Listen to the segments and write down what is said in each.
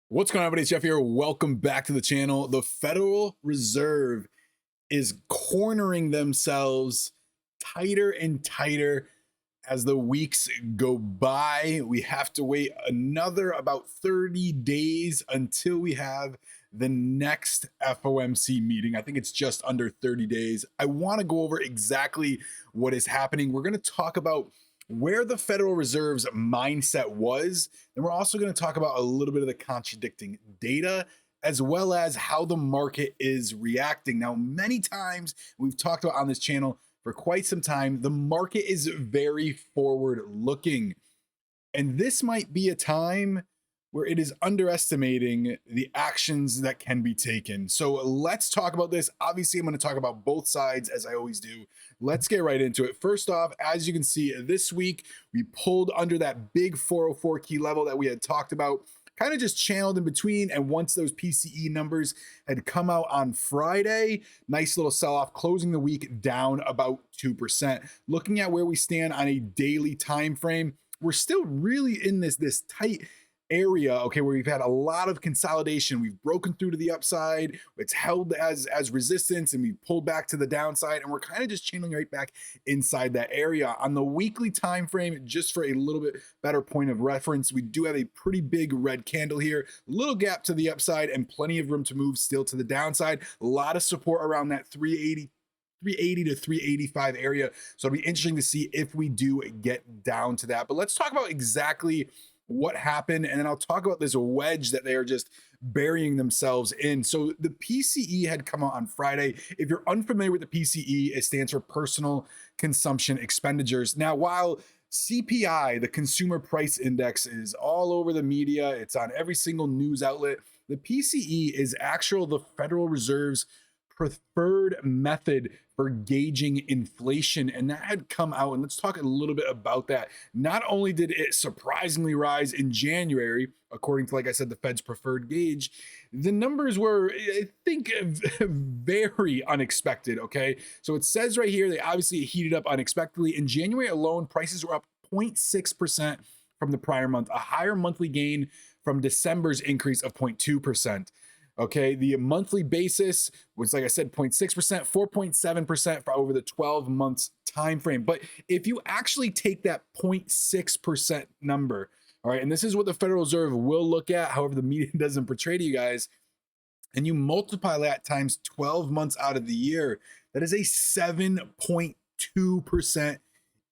What's going on, everybody? It's Jeff here. Welcome back to the channel. The Federal Reserve is cornering themselves tighter and tighter as the weeks go by. We have to wait another about 30 days until we have the next FOMC meeting. I think it's just under 30 days. I want to go over exactly what is happening. We're going to talk about where the Federal Reserve's mindset was. And we're also going to talk about a little bit of the contradicting data, as well as how the market is reacting. Now, many times we've talked about on this channel for quite some time, the market is very forward looking. And this might be a time where it is underestimating the actions that can be taken. So let's talk about this. Obviously, I'm going to talk about both sides as I always do. Let's get right into it. First off, as you can see, this week we pulled under that big 404 key level that we had talked about, kind of just channeled in between. And once those PCE numbers had come out on Friday, nice little sell off, closing the week down about 2%. Looking at where we stand on a daily time frame, we're still really in this tight area, okay, where we've had a lot of consolidation. We've broken through to the upside, it's held as resistance, and we've pulled back to the downside, and we're kind of just channeling right back inside that area. On the weekly time frame, just for a little bit better point of reference, we do have a pretty big red candle here, little gap to the upside, and plenty of room to move still to the downside. A lot of support around that 380 to 385 area. So it'll be interesting to see if we do get down to that. But let's talk about exactly what happened, and then I'll talk about this wedge that they are just burying themselves in. So the PCE had come out on Friday. If you're unfamiliar with the PCE, it stands for personal consumption expenditures. Now, while CPI, the consumer price index, is all over the media, it's on every single news outlet, the PCE is the Federal Reserve's preferred method for gauging inflation, and that had come out. And let's talk a little bit about that. Not only did it surprisingly rise in January, according to, like I said, the Fed's preferred gauge, the numbers were, I think, very unexpected. Okay, so it says right here they obviously heated up unexpectedly. In January alone, prices were up 0.6% from the prior month, a higher monthly gain from December's increase of 0.2%. Okay, the monthly basis was, like I said, 0.6%, 4.7% for over the 12 months time frame. But if you actually take that 0.6% number, all right, and this is what the Federal Reserve will look at, however the media doesn't portray to you guys, and you multiply that times 12 months out of the year, that is a 7.2%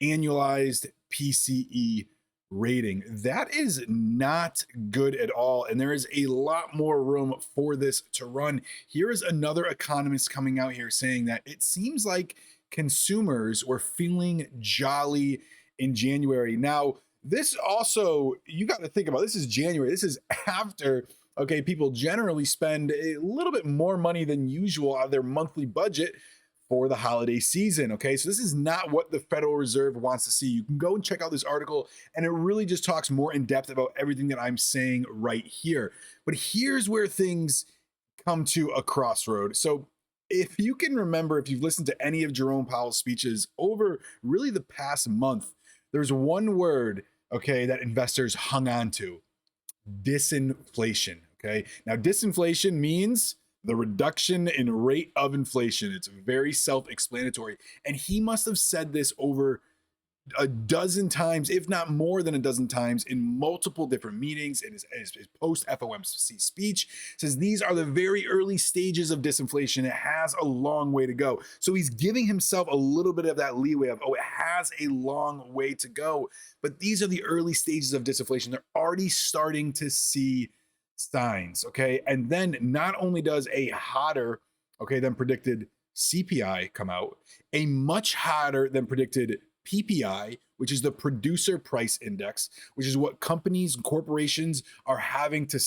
annualized PCE rating. That is not good at all, and there is a lot more room for this to run. Here is another economist coming out here saying that it seems like consumers were feeling jolly in January. Now, this also, you got to think about, this is January. This is after, okay, people generally spend a little bit more money than usual out of their monthly budget for the holiday season. Okay, so this is not what the Federal Reserve wants to see. You can go and check out this article, and it really just talks more in depth about everything that I'm saying right here. But here's where things come to a crossroad. So if you can remember, if you've listened to any of Jerome Powell's speeches over really the past month, there's one word, okay, that investors hung on to: disinflation. Okay, now disinflation means the reduction in rate of inflation. It's very self-explanatory. And he must have said this over a dozen times, if not more than a dozen times, in multiple different meetings. In his post FOMC speech, says these are the very early stages of disinflation. It has a long way to go. So he's giving himself a little bit of that leeway of, oh, it has a long way to go. But these are the early stages of disinflation. They're already starting to see signs. Okay, and then not only does a hotter, okay, than predicted CPI come out, a much hotter than predicted PPI, which is the producer price index, which is what companies and corporations are having to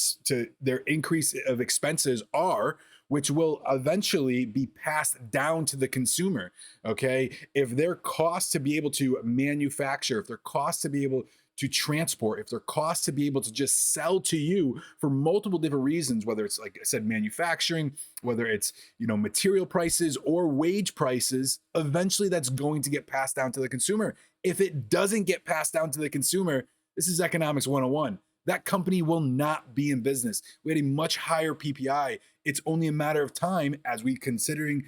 their increase of expenses are, which will eventually be passed down to the consumer. Okay, if their cost to be able to manufacture, if their cost to be able to transport, if their cost to be able to just sell to you for multiple different reasons, whether it's, like I said, manufacturing, whether it's, material prices or wage prices, eventually that's going to get passed down to the consumer. If it doesn't get passed down to the consumer, this is economics 101. that company will not be in business. We had a much higher PPI. It's only a matter of time as we continue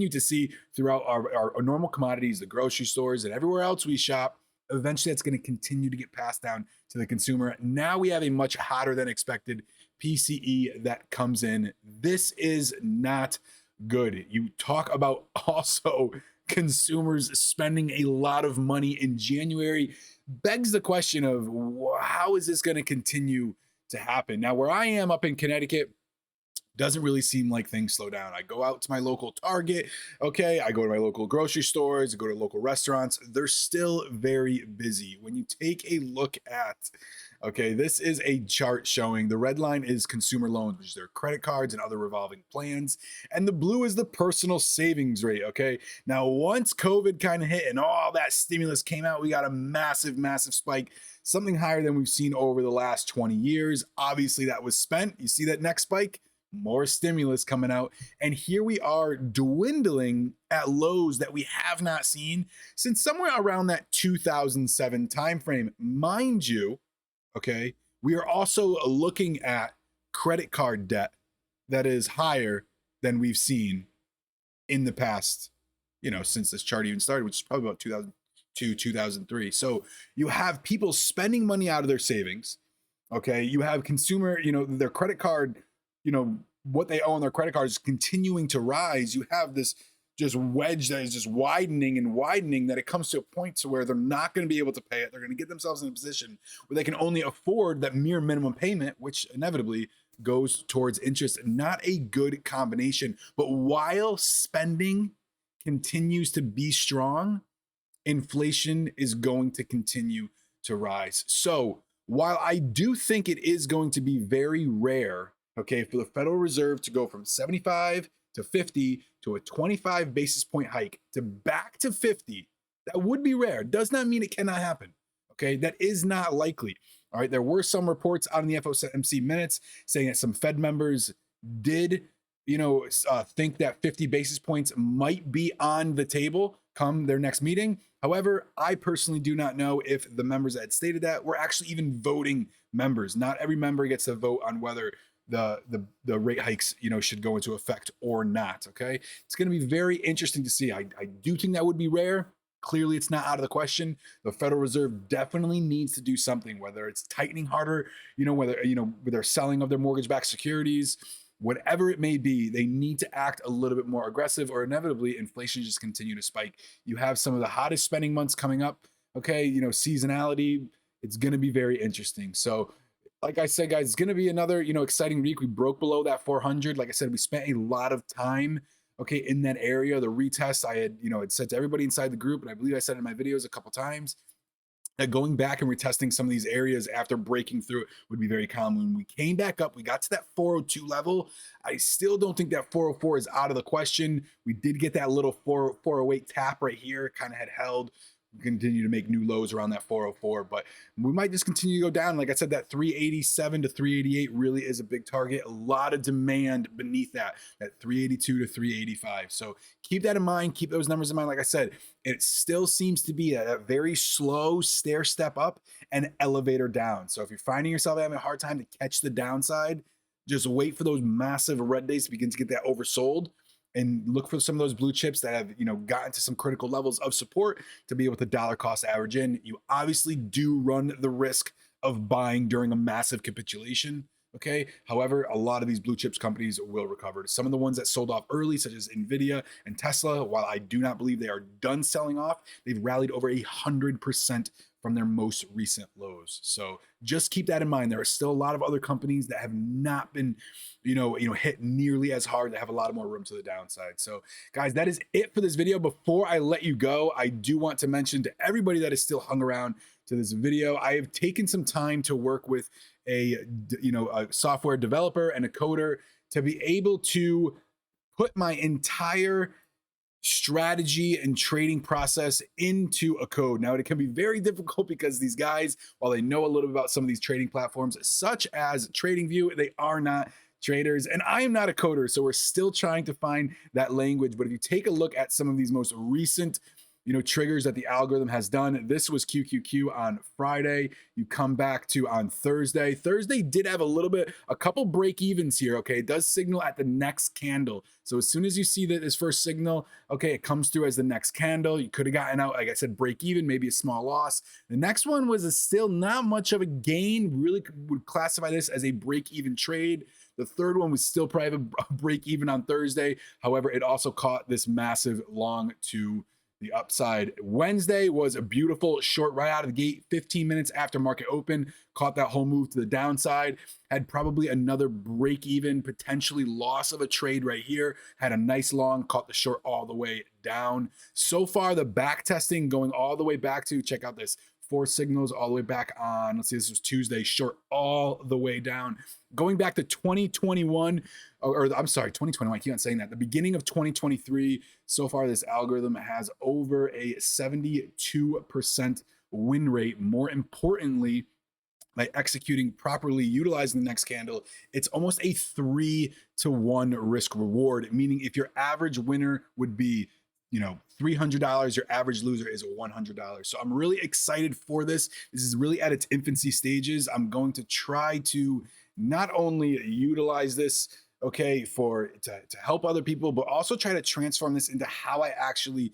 to see throughout our normal commodities, the grocery stores, and everywhere else we shop. Eventually, that's going to continue to get passed down to the consumer. Now we have a much hotter than expected PCE that comes in. This is not good. You talk about also consumers spending a lot of money in January, begs the question of how is this going to continue to happen? Now, where I am up in Connecticut, doesn't really seem like things slow down. I go out to my local Target, okay? I go to my local grocery stores, I go to local restaurants. They're still very busy. When you take a look at, okay, this is a chart showing the red line is consumer loans, which is their credit cards and other revolving plans. And the blue is the personal savings rate, okay? Now, once COVID kind of hit and all that stimulus came out, we got a massive, massive spike, something higher than we've seen over the last 20 years. Obviously, that was spent. You see that next spike? More stimulus coming out. And here we are dwindling at lows that we have not seen since somewhere around that 2007 timeframe. Mind you, okay, we are also looking at credit card debt that is higher than we've seen in the past, since this chart even started, which is probably about 2002, 2003. So you have people spending money out of their savings. Okay. You have consumer, their credit card, what they owe on their credit cards is continuing to rise. You have this just wedge that is just widening and widening, that it comes to a point to where they're not going to be able to pay it. They're going to get themselves in a position where they can only afford that mere minimum payment, which inevitably goes towards interest. Not a good combination. But while spending continues to be strong, inflation is going to continue to rise. So while I do think it is going to be very rare, okay, for the Federal Reserve to go from 75 to 50 to a 25 basis point hike to back to 50, that would be rare. Does not mean it cannot happen. Okay, that is not likely. All right, there were some reports out in the FOMC minutes saying that some Fed members did, think that 50 basis points might be on the table come their next meeting. However, I personally do not know if the members that had stated that were actually even voting members. Not every member gets to vote on whether the rate hikes, should go into effect or not. Okay. It's going to be very interesting to see. I do think that would be rare. Clearly it's not out of the question. The Federal Reserve definitely needs to do something, whether it's tightening harder, whether, with their selling of their mortgage-backed securities, whatever it may be, they need to act a little bit more aggressive, or inevitably inflation just continue to spike. You have some of the hottest spending months coming up. Okay. Seasonality, it's going to be very interesting. So like I said, guys, it's going to be another, exciting week. We broke below that 400. Like I said, we spent a lot of time, okay, in that area. The retest I had, had said to everybody inside the group, and I believe I said in my videos a couple times, that going back and retesting some of these areas after breaking through it would be very common. When we came back up, we got to that 402 level. I still don't think that 404 is out of the question. We did get that little 408 tap right here, kind of had held. Continue to make new lows around that 404, but we might just continue to go down. Like I said, that 387 to 388 really is a big target. A lot of demand beneath that 382 to 385. So keep that in mind. Keep those numbers in mind. Like I said, it still seems to be a very slow stair step up and elevator down. So if you're finding yourself having a hard time to catch the downside, just wait for those massive red days to begin to get that oversold, and look for some of those blue chips that have, gotten to some critical levels of support to be able to dollar cost average in. You obviously do run the risk of buying during a massive capitulation. Okay. However, a lot of these blue chips companies will recover. Some of the ones that sold off early, such as Nvidia and Tesla, while I do not believe they are done selling off, they've rallied over 100% from their most recent lows. So just keep that in mind. There are still a lot of other companies that have not been, hit nearly as hard. They have a lot more room to the downside. So guys, that is it for this video. Before I let you go, I do want to mention to everybody that is still hung around to this video, I have taken some time to work with a software developer and a coder to be able to put my entire strategy and trading process into a code. Now, it can be very difficult because these guys, while they know a little bit about some of these trading platforms, such as TradingView, they are not traders, and I am not a coder, so we're still trying to find that language. But if you take a look at some of these most recent triggers that the algorithm has done. This was QQQ on Friday. You come back to on Thursday. Thursday did have a couple break evens here. Okay, it does signal at the next candle. So as soon as you see that this first signal, okay, it comes through as the next candle. You could have gotten out, like I said, break even, maybe a small loss. The next one was still not much of a gain. Really would classify this as a break even trade. The third one was still probably a break even on Thursday. However, it also caught this massive long to the upside. Wednesday was a beautiful short right out of the gate, 15 minutes after market open, caught that whole move to the downside, had probably another break even, potentially loss of a trade right here, had a nice long, caught the short all the way down. So far, the back testing going all the way back to, check out this, 4 signals all the way back on, let's see, this was Tuesday, short all the way down. Going back to 2021, or I'm sorry, 2021, I keep on saying that. The beginning of 2023, so far this algorithm has over a 72% win rate. More importantly, by executing properly, utilizing the next candle, it's almost a 3-to-1 risk reward, meaning if your average winner would be $300, your average loser is $100. So I'm really excited for this. This is really at its infancy stages. I'm going to try to not only utilize this, okay, to help other people, but also try to transform this into how I actually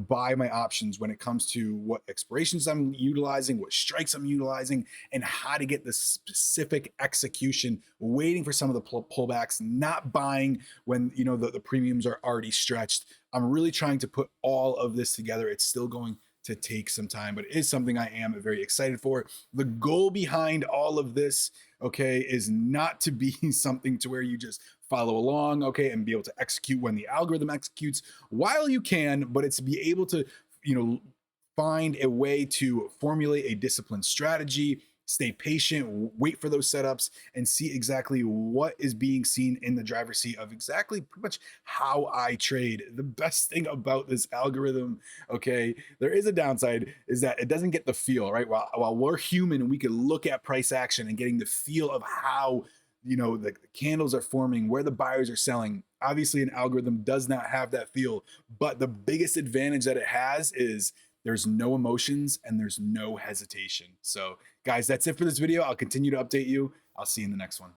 buy my options when it comes to what expirations I'm utilizing, what strikes I'm utilizing, and how to get the specific execution, waiting for some of the pullbacks, not buying when the premiums are already stretched. I'm really trying to put all of this together. It's still going to take some time, but it is something I am very excited for. The goal behind all of this, okay, is not to be something to where you just follow along, okay, and be able to execute when the algorithm executes while you can, but it's to be able to, find a way to formulate a disciplined strategy, stay patient, wait for those setups, and see exactly what is being seen in the driver's seat of exactly pretty much how I trade. The best thing about this algorithm, okay, there is a downside, is that it doesn't get the feel, right? While we're human and we can look at price action and getting the feel of how the candles are forming, where the buyers are selling. Obviously, an algorithm does not have that feel, but the biggest advantage that it has is there's no emotions and there's no hesitation. So guys, that's it for this video. I'll continue to update you. I'll see you in the next one.